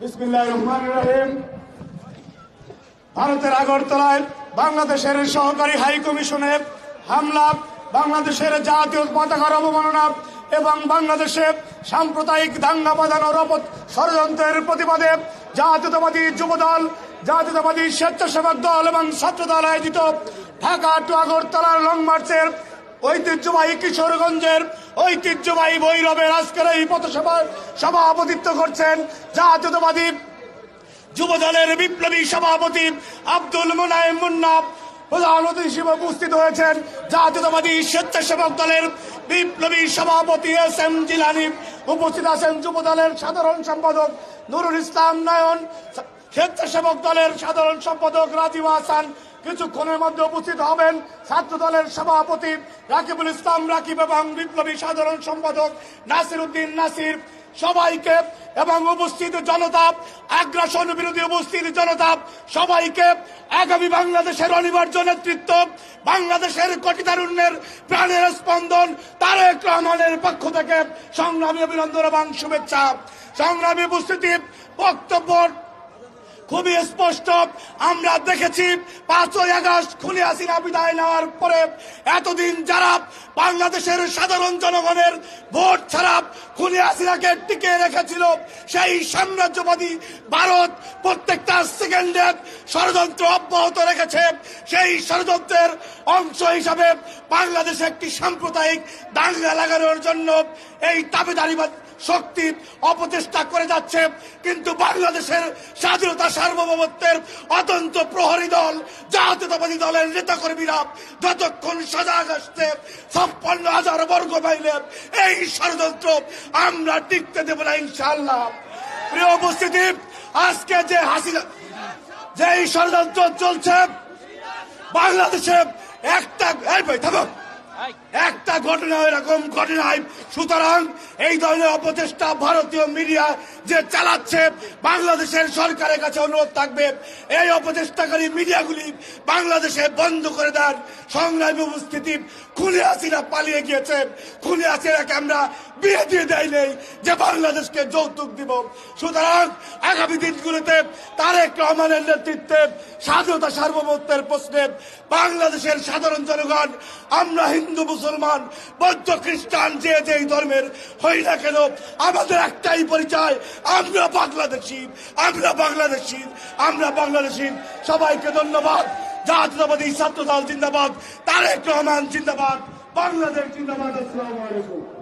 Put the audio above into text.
বিসমিল্লাহির রহমানির রহিম। ভারতের আগরতলায় বাংলাদেশের সহকারী হাই কমিশনে হামলা, বাংলাদেশের জাতীয় পতাকার অবমাননা এবং বাংলাদেশে সাম্প্রদায়িক দাঙ্গা বাঁধানোর ষড়যন্ত্রের প্রতিবাদে জাতীয়তাবাদী যুবদল, জাতীয়তাবাদী স্বেচ্ছাসেবক দল এবং ছাত্রদল আয়োজিত ঢাকা টু আগরতলার লং মার্চের ঐতিহ্যবাহী কিশোরগঞ্জের ঐতিহ্যবাহী ভৈরবের আজকের এই পথসভায় সভাপতিত্ব করছেন জাতীয়তাবাদী যুবদলের বিপ্লবী সভাপতি আব্দুল মোনায়েম মুন্না। প্রধান অতিথি হিসেবে উপস্থিত হয়েছেন জাতীয়তাবাদী স্বেচ্ছাসেবক দলের বিপ্লবী সভাপতি এস এম জিলানী। উপস্থিত আছেন যুবদলের সাধারণ সম্পাদক নুরুল ইসলাম নয়ন, স্বেচ্ছাসেবক দলের সাধারণ সম্পাদক রাজীব হাসান। কিছুক্ষণের মধ্যে উপস্থিত হবেন ছাত্র দলের সভাপতি রাকিবুল ইসলাম রাকিব এবং বিপ্লবী সাধারণ সম্পাদক নাসির উদ্দিন নাসির। সবাইকে এবং উপস্থিত জনতা, আগ্রাসন বিরোধী উপস্থিত জনতা, সবাইকে আগামী বাংলাদেশের অনিবার্য নেতৃত্ব, বাংলাদেশের কোটি তারুণ্যের প্রাণের স্পন্দন তারেক রহমানের পক্ষ থেকে সংগ্রামী অভিনন্দন এবং শুভেচ্ছা। সংগ্রামী উপস্থিতি, বক্তব্য খুবই স্পষ্ট। আমরা দেখেছি 5ই আগস্ট খুনি হাসিনা বিদায় নেওয়ার পরে এতদিন যারা বাংলাদেশের সাধারণ জনগণের ভোট ছাড়া খুনি হাসিনাকে টিকে রেখেছিল, সেই সাম্রাজ্যবাদী ভারত প্রত্যেকটা সেকেন্ডে ষড়যন্ত্র অব্যাহত রেখেছে। সেই ষড়যন্ত্রের অংশ হিসাবে বাংলাদেশে একটি সাম্প্রদায়িক দাঙ্গা লাগানোর জন্য এই দাবিদারিবাদ শক্তি অপচেষ্টা করে যাচ্ছে। কিন্তু বাংলাদেশের স্বাধীনতা সার্বভৌমত্বের অতন্ত্র প্রহরী দল, জাতীয়তাবাদী দলের নেতাকর্মীরা যতক্ষণ সজাগ আসছে 56,000 বর্গ মাইলে এই ষড়যন্ত্র আমরা টিকতে দেব না ইনশাআল্লাহ। প্রিয় উপস্থিতি, আজকে যে এই ষড়যন্ত্র চলছে বাংলাদেশে একটা ঘটনা এরকম ঘটে নাই। সুতরাং এই ধরনের অপচেষ্টা ভারতীয় মিডিয়া যে চালাচ্ছে, বাংলাদেশের সরকারের কাছে অনুরোধ থাকবে এই অপচেষ্টাকারী মিডিয়াগুলি বাংলাদেশে বন্ধ করে দেন। সংগ্রামী উপস্থিতি, খুনি হাসিনা পালিয়ে গিয়েছে। খুনি হাসিনাকে আমরা বিয়ে দিয়ে দেয় নেই যে বাংলাদেশকে যৌতুক দিব। সুতরাং আগামী দিনগুলোতে তারেক রহমানের নেতৃত্বে স্বাধীনতা সার্বভৌমত্বের প্রশ্নে বাংলাদেশের সাধারণ জনগণ, আমরা হিন্দু, মুসলমান, বৌদ্ধ, খ্রিস্টান, যে যেই ধর্মের হই না কেন, আমাদের একটাই পরিচয়, আমরা বাংলাদেশী, আমরা বাংলাদেশী, আমরা বাংলাদেশী। সবাইকে ধন্যবাদ। জাতীয়তাবাদী ছাত্রদল জিন্দাবাদ, তারেক রহমান জিন্দাবাদ, বাংলাদেশ জিন্দাবাদ। আসসালামু আলাইকুম।